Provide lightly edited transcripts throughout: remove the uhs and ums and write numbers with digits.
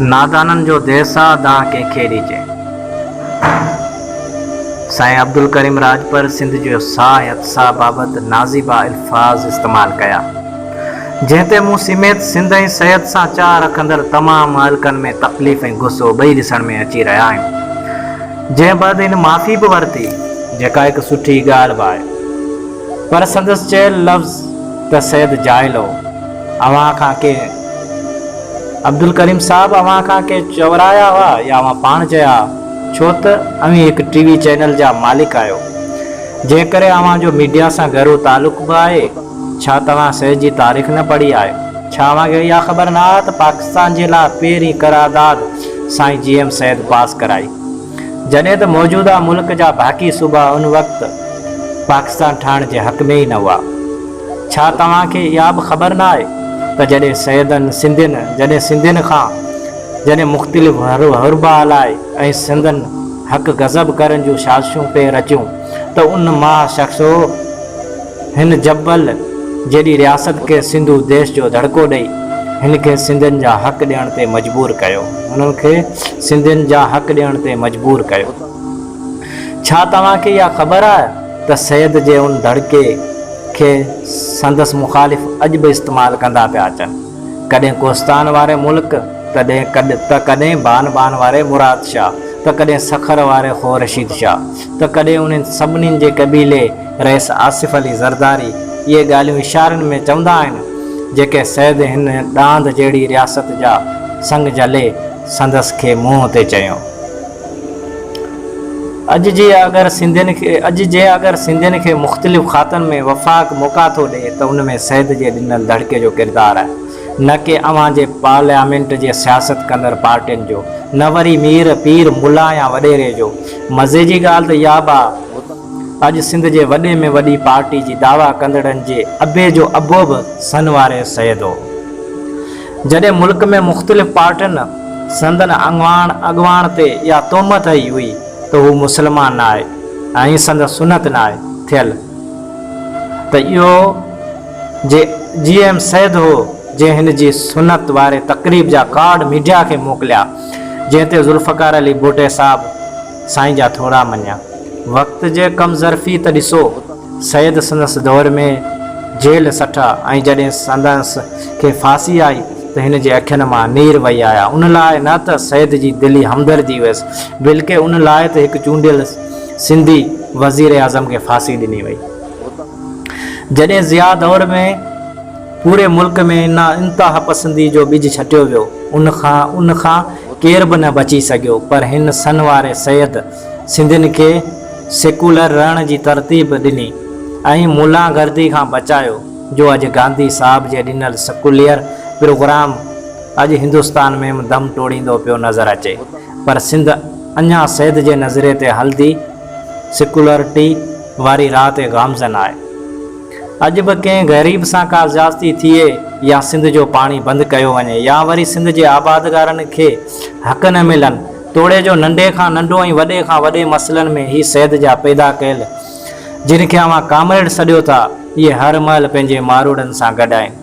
नादाननि जो देश आहे दाह कंहिंखे ॾिजे। साईं अब्दुल करीम राजपर सिंध जो साहित साह बाबति नाज़िबा अल्फाज़ इस्तेमालु कया, जंहिं ते मूं सीमित सिंध ऐं सिहत सां चाह रखंदड़ तमामु हल्कनि में तकलीफ़ ऐं गुस्सो ॿई ॾिसण में अची रहिया आहिनि। जंहिं बैदि हिन माफ़ी बि वरिती, जेका हिकु सुठी ॻाल्हि बि आहे। पर संदसि चयल लफ़्ज़ त सैद जाइल हो, अव्हां खां के अब्दुल करीम साहब अव्हां खां के चवराया हुआ या अव्हां पाण चया, छो त अव्हीं हिकु टीवी चैनल जा मालिक आहियो, जंहिं करे अव्हां जो मीडिया सां गहरो तालुक़ बि आहे। छा तव्हां सैद जी तारीख़ न पढ़ी आहे? छा अव्हांखे इहा ख़बर न आहे त पाकिस्तान जे लाइ पहिरीं करारदाद साईं GM सैद पास कराई, जॾहिं त मौजूदा मुल्क जा बाक़ी सूबा उन वक़्तु पाकिस्तान ठाहिण जे हक़ में ई न हुआ? छा तव्हांखे इहा बि ख़बर न आहे त जॾहिं सैदनि सिंधियुनि खां जॾहिं मुख़्तलिफ़ हुरबा हलाए ऐं सिंधनि हक़ गज़ब करण जूं साज़िशूं पे रचियूं त उन मां शख़्स हो हिन जबल जहिड़ी रियासत खे सिंधू देश जो धड़को ॾेई हिन खे सिंधियुनि जा हक़ ॾियण ते मजबूर कयो, हुननि खे सिंधियुनि जा हक़ ॾियण ते मजबूर कयो। छा तव्हांखे इहा ख़बर आहे त सैद जे उन धड़के खे संदसि मुख़ालिफ़ अॼु बि इस्तेमालु कंदा पिया अचनि, कॾहिं कोस्तान वारे मुल्क, कॾहिं बान वारे मुराद शाह, त कॾहिं सखर वारे खो रशीद शाह, त कॾहिं उन्हनि सभिनीनि जे क़बीले रईस आसिफ़ अली ज़रदारी। इहे ॻाल्हियूं इशारनि में चवंदा आहिनि, जेके सैद हिन ॾांद जहिड़ी रियासत जा संग जले संदसि खे मुंहं ते चयो। अॼु जे अगरि सिंधियुनि खे मुख़्तलिफ़ खातनि में वफ़ाक़ मौक़ा थो ॾिए त उन में सैद जे ॾिनल धड़के जो किरदारु आहे, न कि अव्हां जे पार्लियामेंट जे सियासत कंदड़ पार्टियुनि जो, न वरी मीर पीर मुला या वॾेरे जो। मज़े जी ॻाल्हि त इहा बि आहे, अॼु सिंध जे वॾे में वॾी पार्टी जी दावा कंदड़नि जे अबे जो अबो बि सन वारे सैद हो। जॾहिं मुल्क में मुख़्तलिफ़ पार्टियुनि संदन अॻवान ते इहा तोहमत हई हुई त हू मुस्लमान न आहे ऐं संदसि सुनत न आहे थियल, त इहो GM सैद हो जंहिं हिन जी सुनत वारे तक़रीब जा कार्ड मीडिया खे मोकिलिया, जंहिं ते ज़ुल्फ़कार अली भुट्टो साहिब साईं जा थोरा मञिया। वक़्त जे कम ज़रफ़ी त ॾिसो, सैद संदसि दौर में जेल सठा ऐं जॾहिं संदसि खे फांसी आई त हिन जे अखियुनि मां नीर वही आया। उन लाइ न त सैद जी दिली हमदर्दी हुयसि, बल्कि उन लाइ त हिकु चूंडियल सिंधी वज़ीर आज़म खे फांसी ॾिनी वई। जॾहिं ज़िया दौर में पूरे मुल्क में इंतिहा पसंदी जो ॿिज छटियो वियो, उन खां केर बि न बची सघियो, पर हिन सन वारे सैद सिंधियुनि खे सेकुलर रहण जी तरतीब ॾिनी ऐं मुलागर्दी खां बचायो, जो अॼु गांधी साहब जे ॾिनल सेकुलर प्रोग्राम अॼु हिंदुस्तान में दम तोड़ींदो पियो नज़र अचे। पर सिंध अञा सैद जे नज़रे ते हलंदी सेकुलरिटी वारी राह ते गामज़न आहे। अॼु बि कंहिं ग़रीब सां का ज़्यादती थिए या सिंध जो पाणी बंदि कयो वञे या वरी सिंध जे आबादगारनि खे हक़ न मिलनि, तोड़े जो नंढे खां नंढो ऐं वॾे खां वॾे मसइलनि में ही सैद जा पैदा कयल जिन खे अव्हां कामरेड सॾियो था, इहे हर महिल पंहिंजे मारूड़नि सां गॾु आहिनि।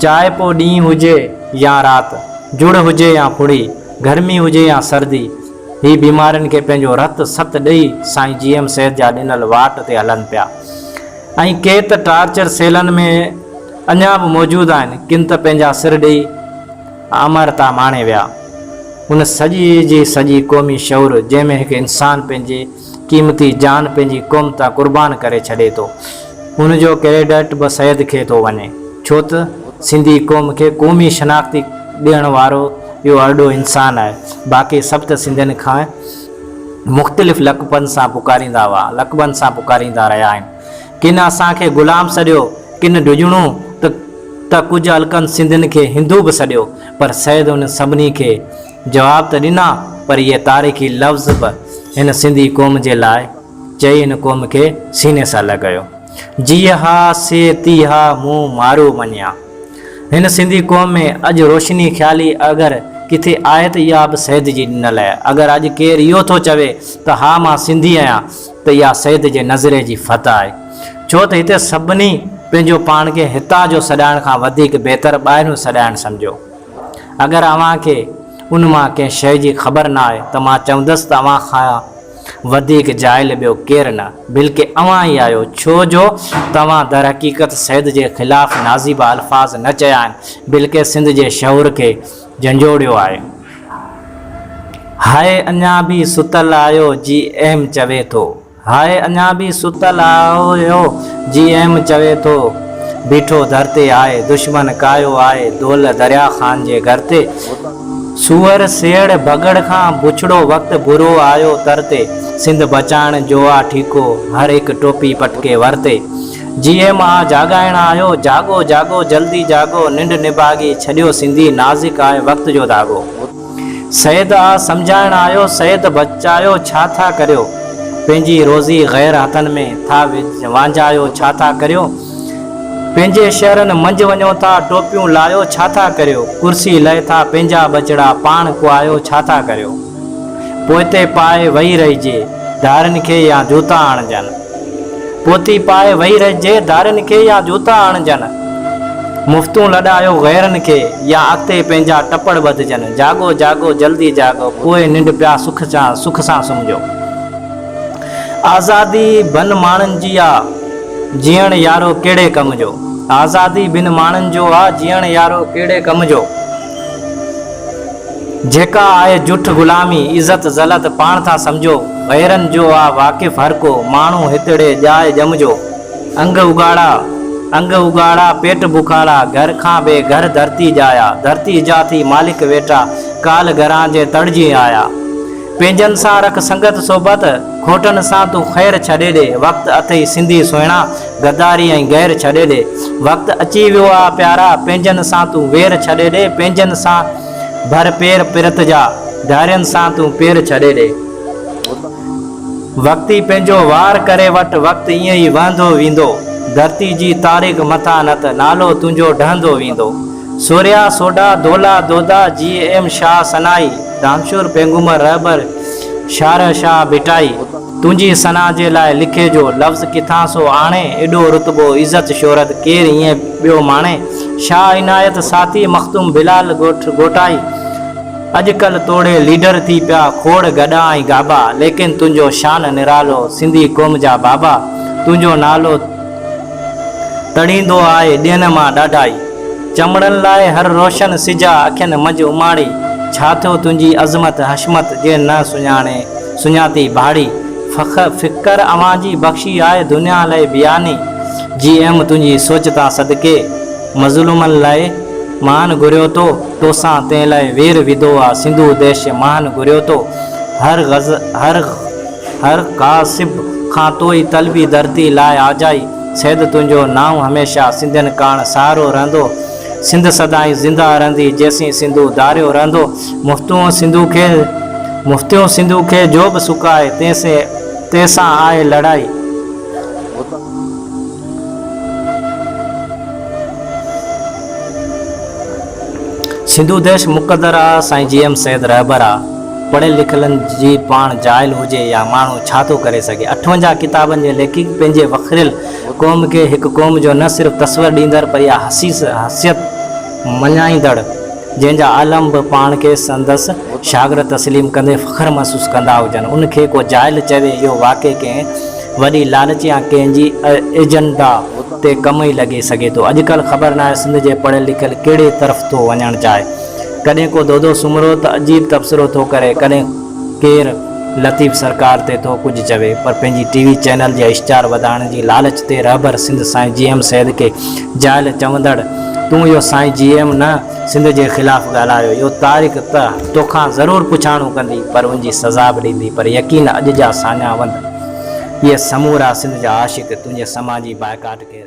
चाहे पोइ ॾींहुं हुजे या राति, जुड़ हुजे या फुड़ी, गर्मी हुजे या सर्दी, ही बीमारियुनि खे पंहिंजो रत सत ॾेई साईं GM सैद जा ॾिनल वाट ते हलनि पिया। ऐं के त टार्चर सेलनि में अञा बि मौजूदु आहिनि, किन त पंहिंजा सिर ॾेई अमरता माणे विया। उन सॼी क़ौमी शौर जंहिंमें हिकु इंसानु पंहिंजे क़ीमती जान पंहिंजी क़ौम तां क़ुर्बान करे छॾे थो, उनजो क्रेडिट बि सैद खे थो वञे, छो त सिंधी क़ौम खे क़ौमी शनाख्ती ॾियण वारो इहो अहिड़ो इंसानु आहे। बाक़ी सभु त सिंधियुनि खां मुख़्तलिफ़ लक़बनि सां पुकारींदा रहिया आहिनि। किन असांखे ग़ुलाम सॾियो, किन डुजणो त कुझु हल्कनि सिंधियुनि खे हिंदू बि सॾियो, पर सैद उन सभिनी खे जवाब त ॾिना, पर इहे तारीख़ी लफ़्ज़ बि हिन सिंधी क़ौम जे लाइ चई हिन क़ौम खे सीने सां लॻायो। जी हा से ती हा मूं मारो मञिया। हिन सिंधी क़ौम में अॼु रोशनी ख़्याली अगरि किथे आहे त इहा बि सैद जी ॾिनल आहे। अगरि अॼु केरु इहो थो चवे त हा मां सिंधी आहियां त इहा सैद जे नज़रे जी फतह आहे, छो त हिते सभिनी पंहिंजो पाण खे हितां जो सॾाइण खां वधीक बहितर ॿाहिरियों सॾाइणु सम्झो। अगरि अव्हांखे उन मां कंहिं शइ जी ख़बर न आहे त मां चवंदुसि तव्हां खां वधीक जाइल ॿियो केरु न, बल्कि अव्हां ई आहियो, छो जो तव्हां दर हक़ीक़त सैद जे ख़िलाफ़ नाज़िबा अल्फाज़ न चया आहिनि, बल्कि सिंध जे शऊर खे झंझोड़ियो आहे। हाय अञा बि सुतल आहियो जी अहम चवे थो, हाय अञा बि सुतल आहियो जी अहम चवे थो, बीठो दर ते आहे दुश्मन कायो आहे दोल दरिया ख़ान जे घर ते, सूअर सेड़ बगड़ खां बुछड़ो वक़्तु बुरो आयो तरते, सिंध बचाइण जो आ ठीको हर हिकु टोपी पटके वरते, जीअं मां जाॻाइण आयो जाॻो जाॻो जल्दी जाॻो, निंड निभागी छॾियो सिंधी नाज़िक आहे वक़्त जो धाॻो, सैद आ सम्झाइण आयो सैद बचायो छा था करियो, पंहिंजी रोज़ी ग़ैर हथनि में था वांझायो छा था करियो, पंहिंजे शहरनि मंझि वञो था टोपियूं लायो छा था करियो, कुर्सी लहे था पंहिंजा बचड़ा पाण कुआयो छा था करियो, पोइते पाए वेही रहिजे धारनि खे या जूता आणजनि, पोती पाए वेही रहिजे धारनि खे या जूता आणजनि, मुफ़्तूं लॾायो ग़ैरनि खे या अॻिते पंहिंजा टपड़ ॿधजनि, जाॻो जाॻो जल्दी जाॻो पोइ निंड पिया सुख सां सुम्हिजो, आज़ादी बन माण्हुनि जी आहे जीअण यारो कहिड़े कम जो, आज़ादी बिन माण्हुनि जो आहे जीअण यारो कहिड़े कम जो, जेका आहे जुठ ग़ुलामी इज़त ज़लत पाण था सम्झो, ग़ैरनि जो आहे वाक़िफ़ हर को माण्हू हितड़े ॼाए ॼमजो, अंग उगाड़ा पेट बुखाड़ा घर खां बे घर धरती जाया, धरती जा थी मालिक वेठा काल घरां जे तड़जी आया, पंहिंजनि सां रख संगत सोबत खोटनि सां तूं ख़ैर छॾे ॾे, वक़्तु अथई सिंधी सुहिणा गद्दारी ऐं गैर छॾे ॾे, वक़्तु अची वियो आहे प्यारा पंहिंजनि सां तूं वेर छॾे ॾे, पंहिंजनि सां भर पेर पिरत जा धारियुनि सां तूं पेर छॾे ॾे, वक़्ति पंहिंजो वार करे वटि वक़्तु ईअं ई वहंदो वेंदो, धरती जी तारीख़ मथां न त नालो तुंहिंजो ढहंदो वेंदो, सूर्या सोडा दोला दोदा जी एम शाह सनाई, दामशूर पैगुंबर रहबर शार शाह बिटाई, तुंहिंजी सना जे लाइ लिखे जो लफ़्ज़ किथां सो आणे, एॾो रुतबो इज़त शोहरत केरु ईअं ॿियो माणे, शाह इनायत साथी मख़्तूम बिलाल गोटाई, अॼुकल्ह तोड़े लीडर थी पिया खोड़ गॾा ऐं गाबा, लेकिन तुंहिंजो शान निरालो सिंधी क़ौम जा बाबा, तुंहिंजो नालो तड़ींदो आहे ॾियनि मां ॾाढाई, चमड़नि लाइ हर रोशन सिजा अखियुनि मंझि उमाड़ी, छा थियो तुंहिंजी अज़मत हशमत जे न सुञाती भाड़ी, फ़िकर अवां जी बख़्शी आहे दुनिया लाइ बियानी, जी एम तुंहिंजी सोचता सदके मज़लूमनि लाइ मान घुरियो थो, तोसां तंहिं लाइ वेर विधो आहे सिंधु देश महान घुरियो थो, हर कासिब खां तोई तलबी धरती लाइ आजाई, सैद तुंहिंजो नाम हमेशह सिंधियुनि काण सहारो रहंदो, सिंध सदाईं ज़िंदा रहंदी जेसीं सिंधु धारियो रहंदो, मुफ़्तियूं सिंधु खे जो बि सुकाए तंहिंसां आहे लड़ाई, सिंधु देश मुक़दर आहे साईं जी एम सैद रहबर आहे, पढ़ियल लिखियलनि जी पाण जाइल हुजे या माण्हू छा थो करे सघे, 58 किताबनि जे लेखिक पंहिंजे वखरियल क़ौम खे हिकु क़ौम जो न सिर्फ़ु तस्वर ॾींदड़ पर इहा हसियत मञाईंदड़, जंहिंजा आलम बि पाण खे संदसि शागिर्द तस्लीम कंदे फ़ख्रु महसूसु कंदा हुजनि, उनखे को जाइल चवे इहो वाक़ई कंहिं वॾी लालच या कंहिंजी एजेंडा ते कम ई लॻी सघे थो। अॼुकल्ह ख़बर न आहे सिंध जे पढ़ियल लिखियल कहिड़े तरफ़ थो वञणु चाहे, कॾहिं को दोदो सुमरो त अजीब तबसरो थो करे, कॾहिं केरु लतीफ़ सरकार ते थो कुझु चवे, पर पंहिंजी टीवी चैनल जे इश्तार वधाइण जी लालच ते रहबर सिंध साईं जी एम सैद खे जाइल चवंदड़, तूं इहो साईं जी एम न सिंध जे ख़िलाफ़ु ॻाल्हायो, इहो तारीख़ त तोखां ज़रूरु पुछाणो कंदी पर उनजी सज़ा बि ॾींदी, पर यकीन अॼु जा साञा वंद इहे समूरा सिंध जा आशिक़ तुंहिंजे समाजी बाइकाट खे